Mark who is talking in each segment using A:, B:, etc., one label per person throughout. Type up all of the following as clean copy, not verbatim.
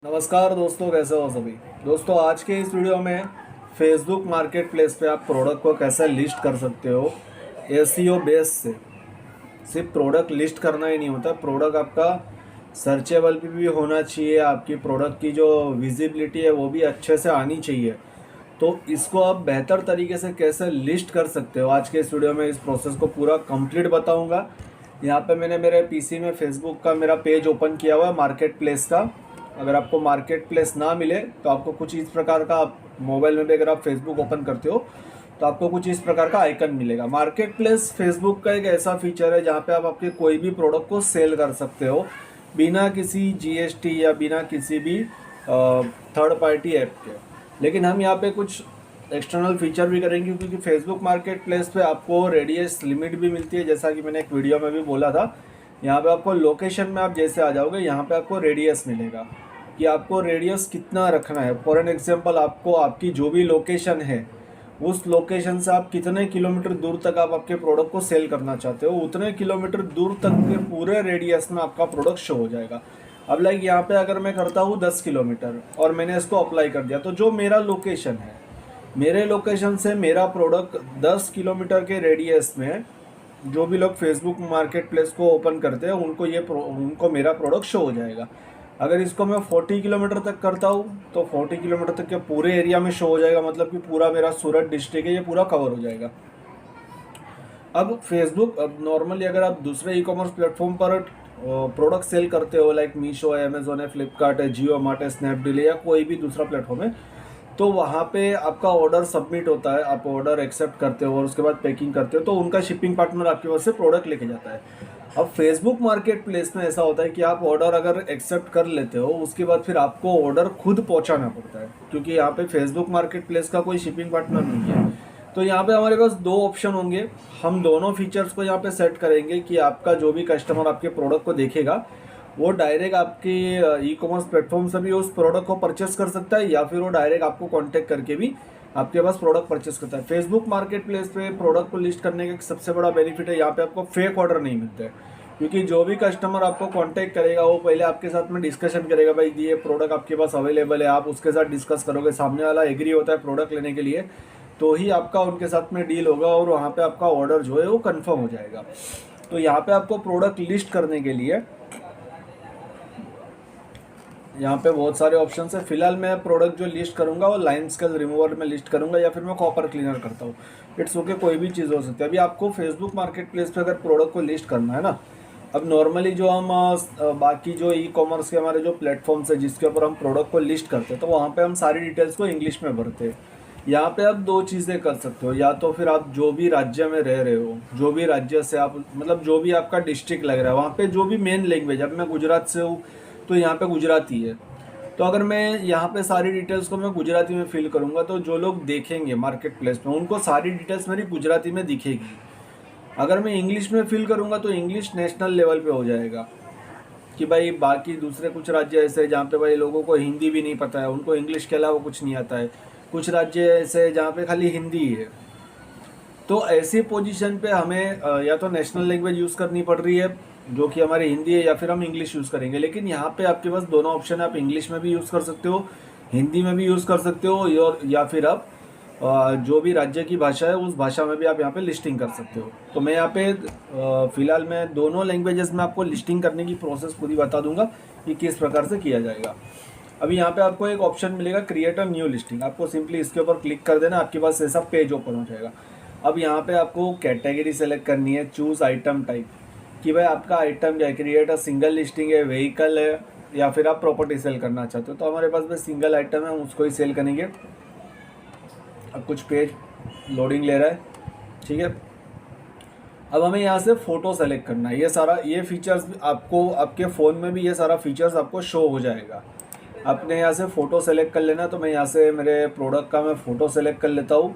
A: नमस्कार दोस्तों, कैसे हो सभी। दोस्तों आज के इस वीडियो में फेसबुक मार्केट प्लेस पे आप प्रोडक्ट को कैसे लिस्ट कर सकते हो एसईओ बेस से। सिर्फ प्रोडक्ट लिस्ट करना ही नहीं होता, प्रोडक्ट आपका सर्चेबल भी होना चाहिए, आपकी प्रोडक्ट की जो विजिबिलिटी है वो भी अच्छे से आनी चाहिए। तो इसको आप बेहतर तरीके से कैसे लिस्ट कर सकते हो, आज के इस वीडियो में इस प्रोसेस को पूरा कंप्लीट बताऊंगा। यहाँ पे मैंने मेरे पीसी में फेसबुक का मेरा पेज ओपन किया हुआ है मार्केट प्लेस का। अगर आपको मार्केट प्लेस ना मिले तो आपको कुछ इस प्रकार का, मोबाइल में भी अगर आप फेसबुक ओपन करते हो तो आपको कुछ इस प्रकार का आइकन मिलेगा। मार्केट प्लेस फेसबुक का एक ऐसा फीचर है जहाँ पे आप आपके कोई भी प्रोडक्ट को सेल कर सकते हो बिना किसी जीएसटी या बिना किसी भी थर्ड पार्टी ऐप के। लेकिन हम यहाँ पे कुछ एक्सटर्नल फीचर भी करेंगे क्योंकि फेसबुक मार्केट प्लेस पे आपको रेडियस लिमिट भी मिलती है, जैसा कि मैंने एक वीडियो में भी बोला था। यहाँ पे आपको लोकेशन में आप जैसे आ जाओगे, यहाँ पे आपको रेडियस मिलेगा कि आपको रेडियस कितना रखना है। फॉर एन एग्जांपल, आपको आपकी जो भी लोकेशन है उस लोकेशन से आप कितने किलोमीटर दूर तक आप आपके प्रोडक्ट को सेल करना चाहते हो, उतने किलोमीटर दूर तक के पूरे रेडियस में आपका प्रोडक्ट शो हो जाएगा। अब लाइक यहाँ पे अगर मैं करता हूँ 10 किलोमीटर और मैंने इसको अप्लाई कर दिया, तो जो मेरा लोकेशन है, मेरे लोकेशन से मेरा प्रोडक्ट 10 किलोमीटर के रेडियस में जो भी लोग फेसबुक मार्केट प्लेस को ओपन करते हैं उनको मेरा प्रोडक्ट शो हो जाएगा। अगर इसको मैं 40 किलोमीटर तक करता हूँ तो 40 किलोमीटर तक के पूरे एरिया में शो हो जाएगा, मतलब कि पूरा मेरा सूरत डिस्ट्रिक्ट है ये पूरा कवर हो जाएगा। अब फेसबुक, अब नॉर्मली अगर आप दूसरे ई कॉमर्स प्लेटफॉर्म पर प्रोडक्ट सेल करते हो, लाइक मीशो है, अमेजोन है, फ्लिपकार्ट है, जियो मार्ट है, स्नैपडील है, या कोई भी दूसरा प्लेटफॉर्म है, तो वहाँ पे आपका ऑर्डर सबमिट होता है, आप ऑर्डर एक्सेप्ट करते हो और उसके बाद पैकिंग करते हो, तो उनका शिपिंग पार्टनर आपके पास से प्रोडक्ट लेके जाता है। अब फेसबुक मार्केट प्लेस में ऐसा होता है कि आप ऑर्डर अगर एक्सेप्ट कर लेते हो उसके बाद फिर आपको ऑर्डर खुद पहुंचाना पड़ता है, क्योंकि यहाँ पे फेसबुक मार्केट प्लेस का कोई शिपिंग पार्टनर नहीं है। तो यहाँ पे हमारे पास दो ऑप्शन होंगे, हम दोनों फीचर्स को यहाँ पे सेट करेंगे कि आपका जो भी कस्टमर आपके प्रोडक्ट को देखेगा वो डायरेक्ट आपके ई कॉमर्स प्लेटफॉर्म से भी उस प्रोडक्ट को परचेस कर सकता है, या फिर वो डायरेक्ट आपको कांटेक्ट करके भी आपके पास प्रोडक्ट परचेस करता है। फेसबुक मार्केट प्लेस पे प्रोडक्ट को लिस्ट करने का एक सबसे बड़ा बेनिफिट है, यहाँ पे आपको फेक ऑर्डर नहीं मिलता है, क्योंकि जो भी कस्टमर आपको कांटेक्ट करेगा वो पहले आपके साथ में डिस्कशन करेगा, भाई ये प्रोडक्ट आपके पास अवेलेबल है, आप उसके साथ डिस्कस करोगे, सामने वाला एग्री होता है प्रोडक्ट लेने के लिए, तो ही आपका उनके साथ में डील होगा और वहाँ पे आपका ऑर्डर जो है वो कंफर्म हो जाएगा। तो यहाँ पे आपको प्रोडक्ट लिस्ट करने के लिए यहाँ पे बहुत सारे ऑप्शन है। फिलहाल मैं प्रोडक्ट जो लिस्ट करूँगा वो लाइन स्केल रिमूवर में लिस्ट करूँगा, या फिर मैं कॉपर क्लीनर करता हूँ, इट्स ओके, कोई भी चीज़ हो सकती है। अभी आपको फेसबुक मार्केट प्लेस पे अगर प्रोडक्ट को लिस्ट करना है ना, अब नॉर्मली जो हम बाकी जो ई कॉमर्स के हमारे जो प्लेटफॉर्म्स है जिसके ऊपर हम प्रोडक्ट को लिस्ट करते हैं, तो वहाँ पे हम सारी डिटेल्स को इंग्लिश में भरते हैं। यहाँ पे आप दो चीज़ें कर सकते हो, या तो फिर आप जो भी राज्य में रह रहे हो, जो भी राज्य से आप, मतलब जो भी आपका डिस्ट्रिक्ट लग रहा है, वहाँ पे जो भी मेन लैंग्वेज, अब मैं गुजरात से हूँ तो यहाँ पे गुजराती है, तो अगर मैं यहाँ पे सारी डिटेल्स को मैं गुजराती में फिल करूँगा तो जो लोग देखेंगे मार्केट प्लेस में उनको सारी डिटेल्स मेरी गुजराती में दिखेगी। अगर मैं इंग्लिश में फिल करूँगा तो इंग्लिश नेशनल लेवल पे हो जाएगा, कि भाई बाकी दूसरे कुछ राज्य ऐसे हैं जहाँ पे भाई लोगों को हिंदी भी नहीं पता है, उनको इंग्लिश के अलावा कुछ नहीं आता है, कुछ राज्य ऐसे हैं जहाँ पे खाली हिंदी ही है। तो ऐसी पोजीशन पे हमें या तो नेशनल लैंग्वेज यूज़ करनी पड़ रही है जो कि हमारी हिंदी है, या फिर हम इंग्लिश यूज़ करेंगे। लेकिन यहाँ पे आपके पास दोनों ऑप्शन है, आप इंग्लिश में भी यूज़ कर सकते हो, हिंदी में भी यूज़ कर सकते हो, या फिर आप जो भी राज्य की भाषा है उस भाषा में भी आप यहाँ पे लिस्टिंग कर सकते हो। तो मैं यहाँ पे फ़िलहाल मैं दोनों लैंग्वेजेस में आपको लिस्टिंग करने की प्रोसेस खुद ही बता दूंगा कि किस प्रकार से किया जाएगा। अभी यहाँ पे आपको एक ऑप्शन मिलेगा क्रिएट अ न्यू लिस्टिंग, आपको सिंपली इसके ऊपर क्लिक कर देना, आपके पास ऐसा पेज ओपन हो जाएगा। अब यहाँ पे आपको कैटेगरी सेलेक्ट करनी है, चूज़ आइटम टाइप, कि भाई आपका आइटम क्या है, क्रिएट अ सिंगल लिस्टिंग है, व्हीकल है, या फिर आप प्रॉपर्टी सेल करना चाहते हो। तो हमारे पास में सिंगल आइटम है, उसको ही सेल करेंगे। अब कुछ पेज लोडिंग ले रहा है, ठीक है। अब हमें यहाँ से फ़ोटो सेलेक्ट करना है, ये फीचर्स आपको आपके फ़ोन में भी ये सारा फीचर्स आपको शो हो जाएगा। आपने यहाँ से फ़ोटो सेलेक्ट कर लेना, तो मैं यहाँ से मेरे प्रोडक्ट का मैं फ़ोटो सेलेक्ट कर लेता हूँ।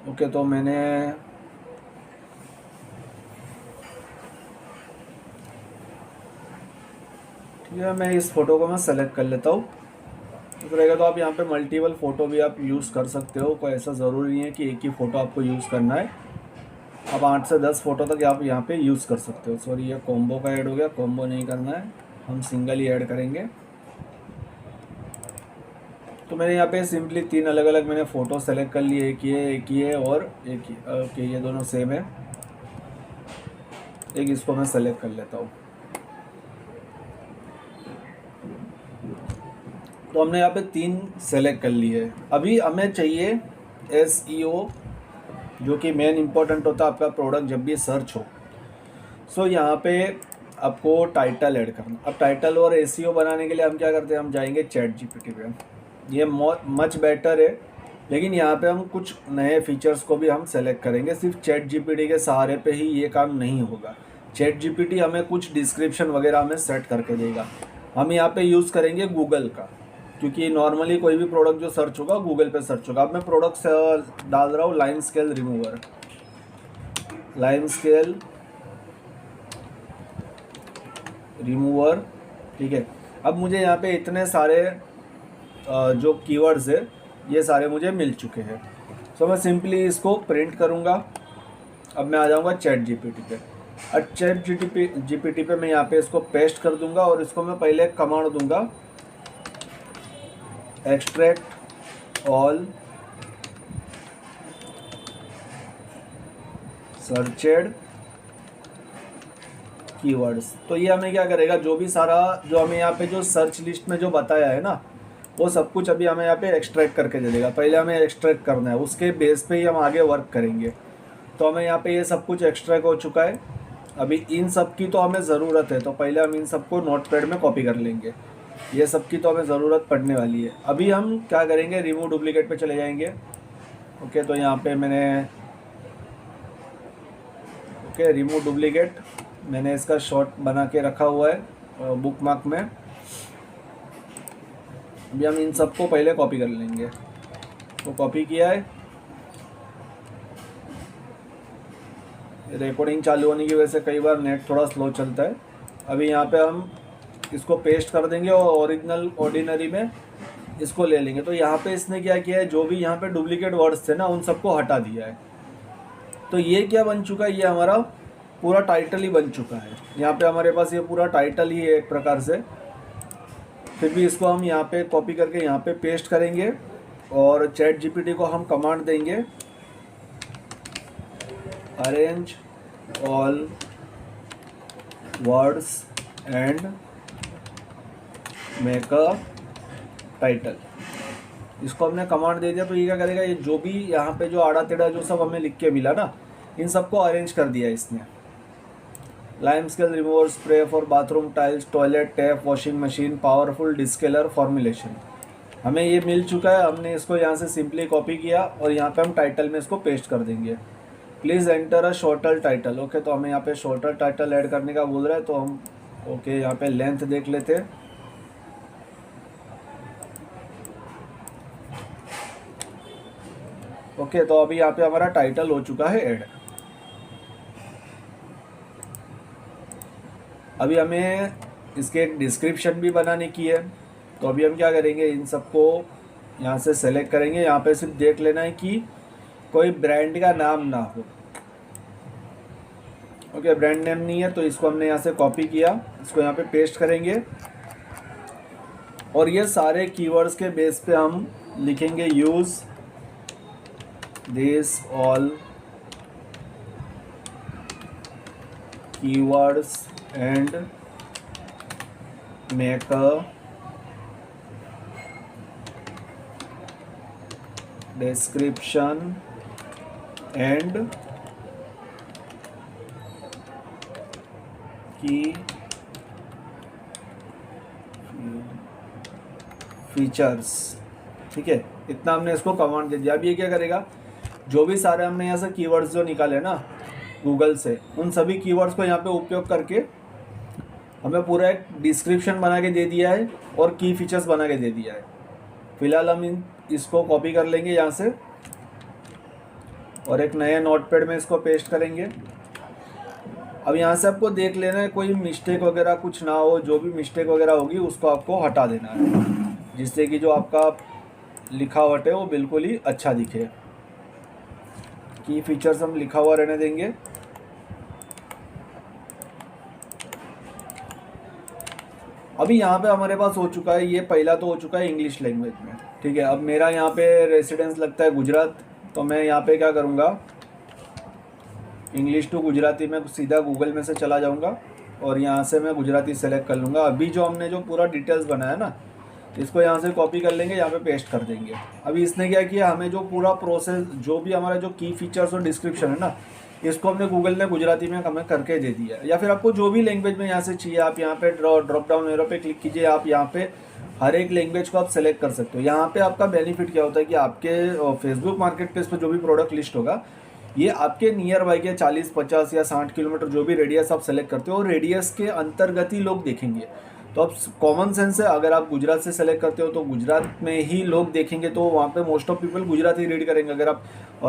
A: ओके, तो मैंने ठीक है, मैं इस फ़ोटो को मैं सेलेक्ट कर लेता हूँ। इस रहेगा, तो आप यहाँ पे मल्टीपल फ़ोटो भी आप यूज़ कर सकते हो, कोई ऐसा ज़रूरी नहीं है कि एक ही फ़ोटो आपको यूज़ करना है। आप 8 से 10 फ़ोटो तक आप यहाँ पे यूज़ कर सकते हो। सॉरी, ये कॉम्बो का ऐड हो गया, कॉम्बो नहीं करना है, हम सिंगल ही ऐड करेंगे। तो मैंने यहाँ पे सिंपली 3 अलग अलग मैंने फ़ोटो सेलेक्ट कर लिए, एक ये और एक ये। ओके, ये दोनों सेम है, एक इसको मैं सेलेक्ट कर लेता हूँ। तो हमने यहाँ पे 3 सेलेक्ट कर लिए। अभी हमें चाहिए SEO, जो कि मेन इम्पोर्टेंट होता है आपका प्रोडक्ट जब भी सर्च हो। सो यहाँ पे आपको टाइटल ऐड करना। अब टाइटल और SEO बनाने के लिए हम क्या करते हैं, हम जाएंगे ChatGPT पे। ये मच बेटर है, लेकिन यहाँ पे हम कुछ नए फीचर्स को भी हम सेलेक्ट करेंगे। सिर्फ ChatGPT के सहारे पे ही ये काम नहीं होगा। ChatGPT हमें कुछ डिस्क्रिप्शन वगैरह हमें सेट करके देगा। हम यहाँ पे यूज़ करेंगे गूगल का, क्योंकि नॉर्मली कोई भी प्रोडक्ट जो सर्च होगा गूगल पे सर्च होगा। अब मैं प्रोडक्ट डाल रहा हूँ line scale remover, line scale remover, ठीक है। अब मुझे यहाँ पे इतने सारे जो कीवर्ड्स है ये सारे मुझे मिल चुके हैं। सो मैं सिंपली इसको प्रिंट करूँगा। अब मैं आ जाऊँगा ChatGPT पे, और ChatGPT पे मैं यहाँ पे इसको पेस्ट कर दूँगा, और इसको मैं पहले कमांड दूँगा एक्सट्रैक्ट ऑल सर्चेड कीवर्ड्स। तो ये हमें क्या करेगा, जो भी सारा जो हमें यहाँ पे जो सर्च लिस्ट में जो बताया है ना, वो सब कुछ अभी हमें यहाँ पे एक्सट्रैक्ट करके दे देगा। पहले हमें एक्सट्रैक्ट करना है, उसके बेस पे ही हम आगे वर्क करेंगे। तो हमें यहाँ पे ये सब कुछ एक्सट्रैक्ट हो चुका है। अभी इन सब की तो हमें ज़रूरत है, तो पहले हम इन सबको नोटपैड में कॉपी कर लेंगे। ये सब की तो हमें ज़रूरत पड़ने वाली है। अभी हम क्या करेंगे, रिमूव डुप्लीकेट पे चले जाएंगे। ओके, तो यहाँ पे मैंने रिमूव डुप्लीकेट मैंने इसका शॉर्ट बना के रखा हुआ है बुक मार्क में। अभी हम इन सबको पहले कॉपी कर लेंगे। तो कॉपी किया है, रिकॉर्डिंग चालू होने की वजह से कई बार नेट थोड़ा स्लो चलता है। अभी यहाँ पे हम इसको पेस्ट कर देंगे और ऑर्डिनरी में इसको ले लेंगे। तो यहाँ पे इसने क्या किया है, जो भी यहाँ पे डुप्लीकेट वर्ड्स थे ना उन सबको हटा दिया है। तो ये क्या बन चुका है, ये हमारा पूरा टाइटल ही बन चुका है। यहाँ पे हमारे पास ये पूरा टाइटल ही है एक प्रकार से। फिर भी इसको हम यहाँ पे कॉपी करके यहाँ पे पेस्ट करेंगे, और ChatGPT को हम कमांड देंगे arrange all words and make a title. इसको हमने कमांड दे दिया। तो ये क्या करेगा, ये जो भी यहाँ पे जो आड़ा टेढ़ा जो सब हमें लिख के मिला ना, इन सबको अरेंज कर दिया इसने। Lime scale remover spray for bathroom tiles, toilet tap, washing machine, powerful descaler formulation, हमें ये मिल चुका है। हमने इसको यहाँ से सिंपली कॉपी किया और यहाँ पे हम टाइटल में इसको पेस्ट कर देंगे। Please enter a shorter title. Okay, तो हमें यहाँ पे शॉर्टर टाइटल ऐड करने का बोल रहा है, तो हम ओके यहाँ पे लेंथ देख लेते हैं। ओके, तो अभी यहाँ पे हमारा टाइटल हो चुका है ऐड। अभी हमें इसके एक डिस्क्रिप्शन भी बनाने की है। तो अभी हम क्या करेंगे, इन सबको यहाँ से सेलेक्ट करेंगे। यहाँ पे सिर्फ देख लेना है कि कोई ब्रांड का नाम ना हो। ओके, ब्रांड नेम नहीं है, तो इसको हमने यहाँ से कॉपी किया, इसको यहाँ पे पेस्ट करेंगे, और ये सारे कीवर्ड्स के बेस पे हम लिखेंगे use this all keywords and make a description and key features. ठीक है, इतना हमने इसको कमांड दे दिया। अब ये क्या करेगा, जो भी सारे हमने यहाँ से कीवर्ड्स जो निकाले ना गूगल से, उन सभी कीवर्ड्स को यहाँ पे उपयोग करके हमें पूरा एक डिस्क्रिप्शन बना के दे दिया है और की फीचर्स बना के दे दिया है। फिलहाल हम इसको कॉपी कर लेंगे यहाँ से और एक नए नोटपैड में इसको पेस्ट करेंगे। अब यहाँ से आपको देख लेना है कोई मिस्टेक वगैरह कुछ ना हो। जो भी मिस्टेक वगैरह होगी उसको आपको हटा देना है, जिससे कि जो आपका लिखावट है वो बिल्कुल ही अच्छा दिखे। की फीचर्स हम लिखा हुआ रहने देंगे। अभी यहाँ पे हमारे पास हो चुका है, ये पहला तो हो चुका है इंग्लिश लैंग्वेज में, ठीक है। अब मेरा यहाँ पे रेसिडेंस लगता है गुजरात, तो मैं यहाँ पे क्या करूँगा, इंग्लिश टू गुजराती में सीधा गूगल में से चला जाऊँगा और यहाँ से मैं गुजराती सेलेक्ट कर लूँगा। अभी जो हमने जो पूरा डिटेल्स बनाया ना, इसको यहाँ से कॉपी कर लेंगे, यहाँ पे पेस्ट कर देंगे। अभी इसने क्या किया, हमें जो पूरा प्रोसेस, जो भी हमारा जो की फीचर्स और डिस्क्रिप्शन है ना, इसको हमने गूगल ने गुजराती में हमें करके दे दिया। या फिर आपको जो भी लैंग्वेज में यहाँ से चाहिए, आप यहाँ पे ड्रॉप डाउन एरो पे क्लिक कीजिए, आप यहाँ पे हर एक लैंग्वेज को आप सेलेक्ट कर सकते हो। यहाँ पे आपका बेनिफिट क्या होता है कि आपके फेसबुक मार्केट प्लेस पर जो भी प्रोडक्ट लिस्ट होगा, ये आपके नियर बाई के 40, 50 या 60 किलोमीटर जो भी रेडियस आप सेलेक्ट करते हो, रेडियस के अंतर्गत ही लोग देखेंगे। तो अब कॉमन सेंस है, अगर आप गुजरात से सेलेक्ट करते हो तो गुजरात में ही लोग देखेंगे, तो वहाँ पे most of people Gujarat he read करेंगे। अगर आप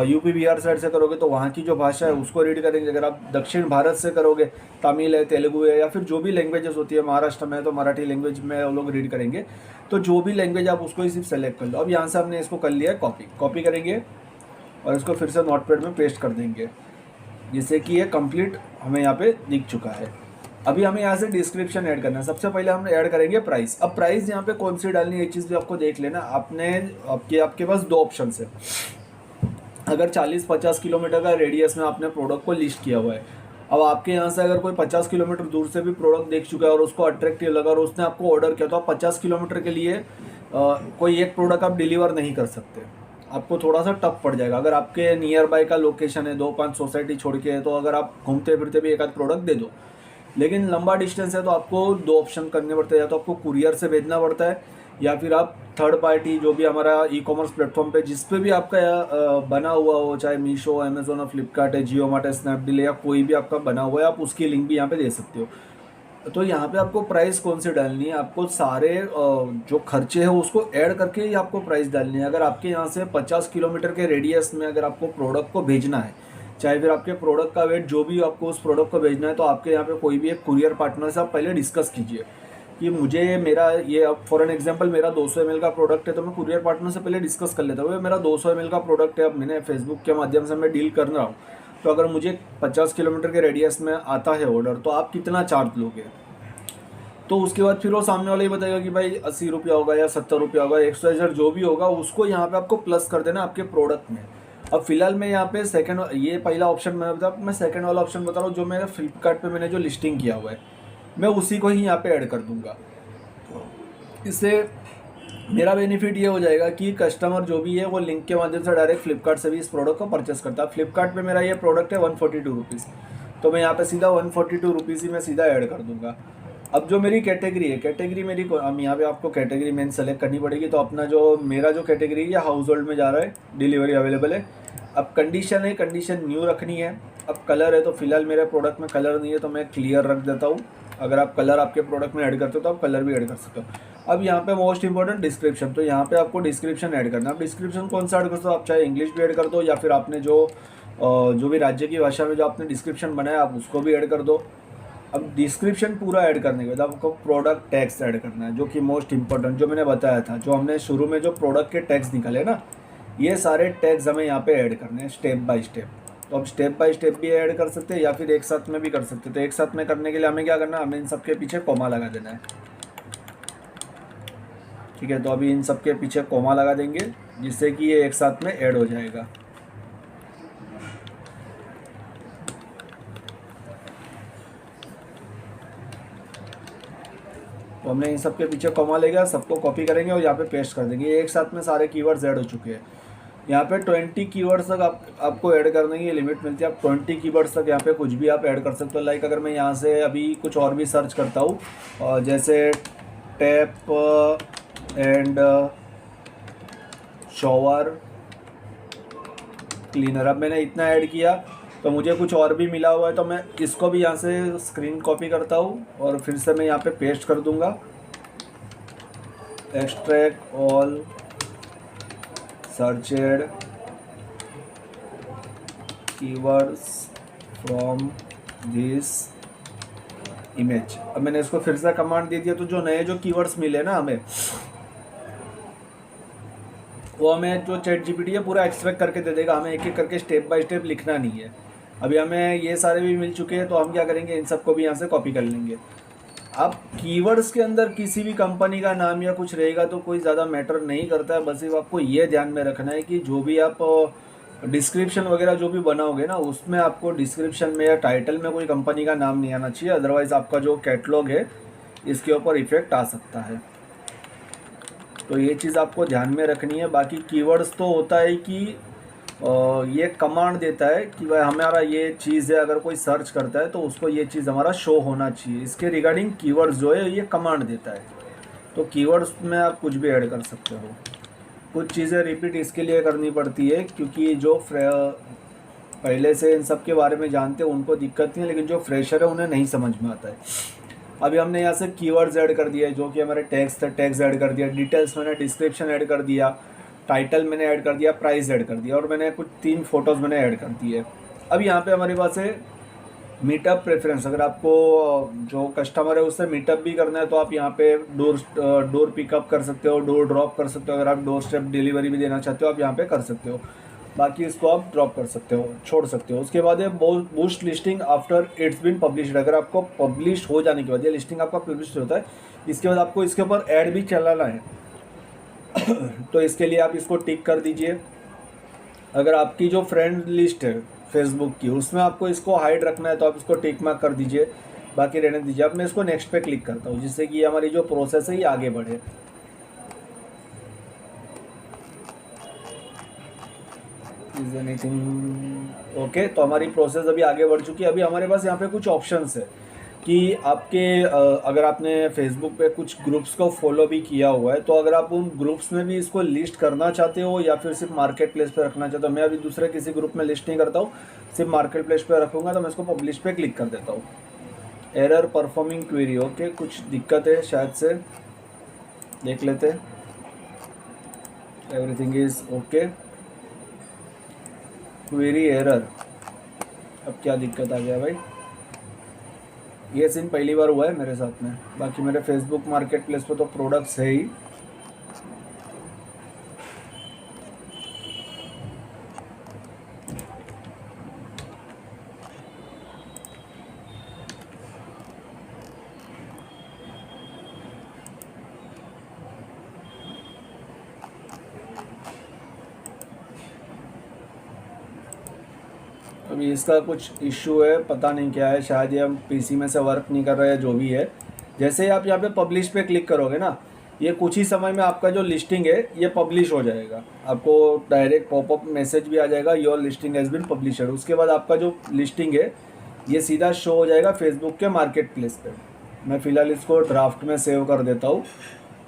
A: यूपी बिहार साइड से करोगे तो वहाँ की जो भाषा है उसको रीड करेंगे। अगर आप दक्षिण भारत से करोगे, तमिल है, तेलुगु है, या फिर जो भी लैंग्वेजेस होती है, महाराष्ट्र में है तो मराठी लैंग्वेज में वो लोग रीड करेंगे। तो जो भी लैंग्वेज आप उसको ही सिर्फ सेलेक्ट कर लो। अब यहाँ से हमने इसको कर लिया है कॉपी करेंगे और इसको फिर से नोटपैड में पेस्ट कर देंगे, जिससे कि ये कंप्लीट हमें यहाँ पे दिख चुका है। अभी हमें यहाँ से डिस्क्रिप्शन ऐड करना है। सबसे पहले हम ऐड करेंगे प्राइस। अब प्राइस यहाँ पे कौन सी डालनी है, ये चीज़ भी आपको देख लेना। आपके पास दो ऑप्शन है। अगर 40-50 किलोमीटर का रेडियस में आपने प्रोडक्ट को लिस्ट किया हुआ है, अब आपके यहाँ से अगर कोई 50 किलोमीटर दूर से भी प्रोडक्ट देख चुका है और उसको अट्रैक्टिव लगा और उसने आपको ऑर्डर किया, तो आप 50 किलोमीटर के लिए कोई एक प्रोडक्ट आप डिलीवर नहीं कर सकते, आपको थोड़ा सा टफ पड़ जाएगा। अगर आपके नियर बाय का लोकेशन है, 2-5 सोसाइटी छोड़ के है, तो अगर आप घूमते फिरते भी एक आध प्रोडक्ट दे दो। लेकिन लंबा डिस्टेंस है तो आपको दो ऑप्शन करने पड़ते हैं, या तो आपको कुरियर से भेजना पड़ता है, या फिर आप थर्ड पार्टी जो भी हमारा ई कॉमर्स प्लेटफॉर्म पे जिस पे भी आपका बना हुआ हो, चाहे मीशो, अमेजोन और फ्लिपकार्ट है, जियो मार्ट है, स्नैपडील है, या कोई भी आपका बना हुआ है, आप उसकी लिंक भी यहाँ पे दे सकते हो। तो यहाँ पे आपको प्राइस कौन सी डालनी है, आपको सारे जो खर्चे हैं उसको ऐड करके ही आपको प्राइस डालनी है। अगर आपके यहाँ से 50 किलोमीटर के रेडियस में अगर आपको प्रोडक्ट को भेजना है, चाहे फिर आपके प्रोडक्ट का वेट जो भी आपको उस प्रोडक्ट को भेजना है, तो आपके यहाँ पे कोई भी एक कुरियर पार्टनर से आप पहले डिस्कस कीजिए कि मुझे मेरा ये, अब फॉर एन एग्जांपल मेरा 200 ml का प्रोडक्ट है, तो मैं कुरियर पार्टनर से पहले डिस्कस कर लेता हूँ, मेरा 200 ml का प्रोडक्ट है, अब मैंने फेसबुक के माध्यम से मैं डील कर रहा हूँ, तो अगर मुझे 50 किलोमीटर के रेडियस में आता है ऑर्डर, तो आप कितना चार्ज लोगे। तो उसके बाद फिर वो सामने वाला ही बताएगा कि भाई 80 रुपया होगा या 70 रुपया होगा, XYZ जो भी होगा उसको यहाँ पे आपको प्लस कर देना आपके प्रोडक्ट में। अब फिलहाल मैं यहाँ पे सेकंड, ये पहला ऑप्शन मैं बता, मैं सेकंड वाला ऑप्शन बता रहा हूँ, जो मैंने फ्लिपकार्ट पे मैंने जो लिस्टिंग किया हुआ है, मैं उसी को ही यहाँ पे ऐड कर दूंगा। इससे मेरा बेनिफिट ये हो जाएगा कि कस्टमर जो भी है वो लिंक के माध्यम से डायरेक्ट फ्लिपकार्ट से भी इस प्रोडक्ट को परचेस करता है। फ्लिपकार्ट पे मेरा ये प्रोडक्ट है 142 रुपीज़, तो मैं यहाँ पे सीधा 142 रुपीज़ ही मैं सीधा ऐड कर दूंगा। अब जो मेरी कैटेगरी है, कैटेगरी मेरी हम यहाँ पे आपको कैटेगरी मेन सेलेक्ट करनी पड़ेगी। तो अपना जो मेरा जो कैटेगरी है हाउस होल्ड में जा रहा है, डिलीवरी अवेलेबल है। अब कंडीशन है, कंडीशन न्यू रखनी है। अब कलर है, तो फिलहाल मेरे प्रोडक्ट में कलर नहीं है तो मैं क्लियर रख देता हूँ। अगर आप कलर आपके प्रोडक्ट में ऐड करते हो तो आप कलर भी ऐड कर सकते हो। अब यहाँ पे मोस्ट इंपॉर्टेंट डिस्क्रिप्शन, तो यहाँ पे आपको डिस्क्रिप्शन ऐड करना है। आप डिस्क्रिप्शन कौन सा ऐड करते हो, आप चाहे इंग्लिश भी ऐड कर दो, या फिर आपने जो भी राज्य की भाषा में जो आपने डिस्क्रिप्शन बनाया आप उसको भी ऐड कर दो। अब डिस्क्रिप्शन पूरा ऐड करने के बाद आपको प्रोडक्ट टैग्स ऐड करना है, जो कि मोस्ट इंपॉर्टेंट, जो मैंने बताया था, जो हमने शुरू में जो प्रोडक्ट के टैग्स निकाले ना, ये सारे टैग्स हमें यहाँ पे ऐड करने हैं स्टेप बाय स्टेप। तो अब स्टेप बाय स्टेप भी ऐड कर सकते हैं या फिर एक साथ में भी कर सकते हैं। तो एक साथ में करने के लिए हमें क्या करना है, हमें इन सबके पीछे कॉमा लगा देना है, ठीक है। तो अभी इन सबके पीछे कॉमा लगा देंगे, जिससे कि ये एक साथ में ऐड हो जाएगा। तो हमने इन सब के पीछे कॉमा लेगा, सबको कॉपी करेंगे और यहाँ पे पेस्ट कर देंगे। एक साथ में सारे कीवर्ड्स ऐड हो चुके हैं। यहाँ पे 20 कीवर्ड्स तक आपको ऐड करने की लिमिट मिलती है। आप 20 कीवर्ड्स तक यहाँ पे कुछ भी आप ऐड कर सकते हो। लाइक अगर मैं यहाँ से अभी कुछ और भी सर्च करता हूँ, जैसे टैप एंड शॉवर क्लीनर, अब मैंने इतना ऐड किया तो मुझे कुछ और भी मिला हुआ है, तो मैं इसको भी यहाँ से स्क्रीन कॉपी करता हूँ और फिर से मैं यहाँ पे पेस्ट कर दूँगा। Extract all searched keywords from this image. अब मैंने इसको फिर से कमांड दे दिया, तो जो नए जो कीवर्ड्स मिले ना हमें, वो हमें जो चैट जीपीटी है पूरा एक्सट्रैक्ट करके दे देगा, हमें एक एक करके स्टेप बाय स्टेप लिखना नहीं है। अभी हमें ये सारे भी मिल चुके हैं, तो हम क्या करेंगे, इन सबको भी यहाँ से कॉपी कर लेंगे। अब कीवर्ड्स के अंदर किसी भी कंपनी का नाम या कुछ रहेगा तो कोई ज़्यादा मैटर नहीं करता है, बस सिर्फ आपको ये ध्यान में रखना है कि जो भी आप डिस्क्रिप्शन वगैरह जो भी बनाओगे ना, उसमें आपको डिस्क्रिप्शन में या टाइटल में कोई कंपनी का नाम नहीं आना चाहिए, अदरवाइज़ आपका जो कैटलॉग है इसके ऊपर इफेक्ट आ सकता है। तो ये चीज़ आपको ध्यान में रखनी है। बाकी कीवर्ड्स तो होता है कि ये कमांड देता है कि भाई हमारा ये चीज़ है, अगर कोई सर्च करता है तो उसको ये चीज़ हमारा शो होना चाहिए। इसके रिगार्डिंग कीवर्ड्स जो है ये कमांड देता है। तो कीवर्ड्स में आप कुछ भी ऐड कर सकते हो। कुछ चीज़ें रिपीट इसके लिए करनी पड़ती है क्योंकि जो पहले से इन सब के बारे में जानते हैं उनको दिक्कत नहीं है, लेकिन जो फ्रेशर है उन्हें नहीं समझ में आता है। अभी हमने यहाँ से कीवर्ड्स ऐड कर दिया है, जो कि हमारे टैग्स थे, टैग्स ऐड कर दिया, डिटेल्स मैंने डिस्क्रिप्शन ऐड कर दिया, टाइटल मैंने ऐड कर दिया, प्राइस ऐड कर दिया, और मैंने कुछ 3 फोटोज़ मैंने ऐड कर दिए। अब यहाँ पे हमारे पास है मीटअप प्रेफरेंस। अगर आपको जो कस्टमर है उससे मीटअप भी करना है तो आप यहाँ पे डोर पिकअप कर सकते हो, डोर ड्रॉप कर सकते हो। अगर आप डोर स्टेप डिलीवरी भी देना चाहते हो आप यहाँ पे कर सकते हो। बाकी इसको आप ड्रॉप कर सकते हो, छोड़ सकते हो। उसके बाद है boost listing after it's been published. अगर आपको पब्लिश हो जाने के बाद, ये लिस्टिंग आपका पब्लिश होता है, इसके बाद आपको इसके ऊपर ऐड भी चलाना है तो इसके लिए आप इसको टिक कर दीजिए। अगर आपकी जो फ्रेंड लिस्ट है फेसबुक की, उसमें आपको इसको हाइड रखना है तो आप इसको टिक मार्क कर दीजिए, बाकी रहने दीजिए। अब मैं इसको नेक्स्ट पे क्लिक करता हूँ जिससे कि हमारी जो प्रोसेस है ये आगे बढ़े। Is anything okay. तो हमारी प्रोसेस अभी आगे बढ़ चुकी है। अभी हमारे पास यहाँ पे कुछ ऑप्शंस है कि आपके अगर आपने फेसबुक पे कुछ ग्रुप्स को फॉलो भी किया हुआ है तो अगर आप उन ग्रुप्स में भी इसको लिस्ट करना चाहते हो या फिर सिर्फ मार्केट प्लेस पे रखना चाहते हो। मैं अभी दूसरे किसी ग्रुप में लिस्ट नहीं करता हूँ, सिर्फ मार्केट प्लेस पे रखूँगा, तो मैं इसको पब्लिश पे क्लिक कर देता हूँ। एरर परफॉर्मिंग क्वेरी, ओके, कुछ दिक्कत है शायद से, देख लेते हैं। Everything is okay, query error. अब क्या दिक्कत आ गया भाई? ये सीन पहली बार हुआ है मेरे साथ में। बाकी मेरे फेसबुक मार्केट प्लेस पे तो प्रोडक्ट्स है ही। अभी इसका कुछ इश्यू है, पता नहीं क्या है, शायद ये हम पीसी में से वर्क नहीं कर रहे हैं, जो भी है। जैसे ही आप यहाँ पे पब्लिश पे क्लिक करोगे ना, ये कुछ ही समय में आपका जो लिस्टिंग है ये पब्लिश हो जाएगा। आपको डायरेक्ट पॉपअप मैसेज भी आ जाएगा, your listing has been published. उसके बाद आपका जो लिस्टिंग है ये सीधा शो हो जाएगा फेसबुक के मार्केट प्लेस पर। मैं फ़िलहाल इसको ड्राफ्ट में सेव कर देता हूँ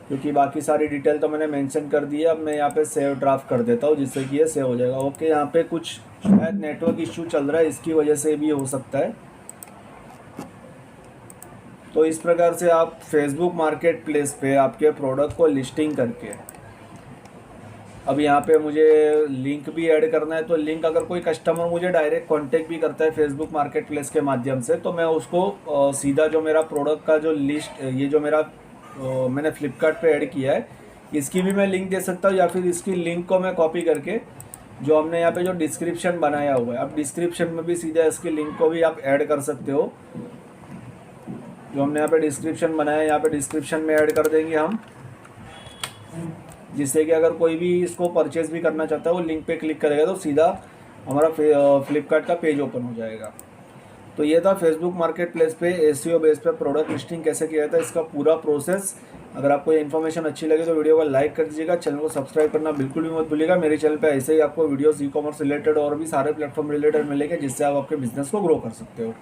A: क्योंकि बाकी सारी डिटेल तो मैंने मेंशन कर दी है। अब मैं यहाँ पे सेव ड्राफ्ट कर देता हूँ जिससे कि ये सेव हो जाएगा। ओके, यहाँ पे कुछ शायद नेटवर्क इश्यू चल रहा है, इसकी वजह से भी हो सकता है। तो इस प्रकार से आप फेसबुक मार्केट प्लेस पे आपके प्रोडक्ट को लिस्टिंग करके, अब यहाँ पे मुझे लिंक भी ऐड करना है। तो लिंक अगर कोई कस्टमर मुझे डायरेक्ट कांटेक्ट भी करता है फेसबुक मार्केट प्लेस के माध्यम से, तो मैं उसको सीधा जो मेरा प्रोडक्ट का जो लिस्ट, ये जो मेरा मैंने फ्लिपकार्ट पे ऐड किया है, इसकी भी मैं लिंक दे सकता हूँ, या फिर इसकी लिंक को मैं कॉपी करके जो हमने यहाँ पे जो डिस्क्रिप्शन बनाया हुआ है, अब डिस्क्रिप्शन में भी सीधा इसकी लिंक को भी आप ऐड कर सकते हो। जो हमने यहाँ पे डिस्क्रिप्शन बनाया है यहाँ पे डिस्क्रिप्शन में ऐड कर देंगे हम, जिससे कि अगर कोई भी इसको परचेज भी करना चाहता है वो लिंक पे क्लिक करेगा तो सीधा हमारा फ्लिपकार्ट का पेज ओपन हो जाएगा। तो ये था फेसबुक मार्केट प्लेस पे एसईओ बेस पे प्रोडक्ट लिस्टिंग कैसे किया था, इसका पूरा प्रोसेस। अगर आपको ये इन्फॉर्मेशन अच्छी लगे तो वीडियो को लाइक कर दीजिएगा, चैनल को सब्सक्राइब करना बिल्कुल भी मत भूलिएगा। मेरे चैनल पे ऐसे ही आपको वीडियोस ई कॉमर्स रिलेटेड और भी सारे प्लेटफॉर्म रिलेटेड मिलेंगे जिससे आप आपके बिजनेस को ग्रो कर सकते हो।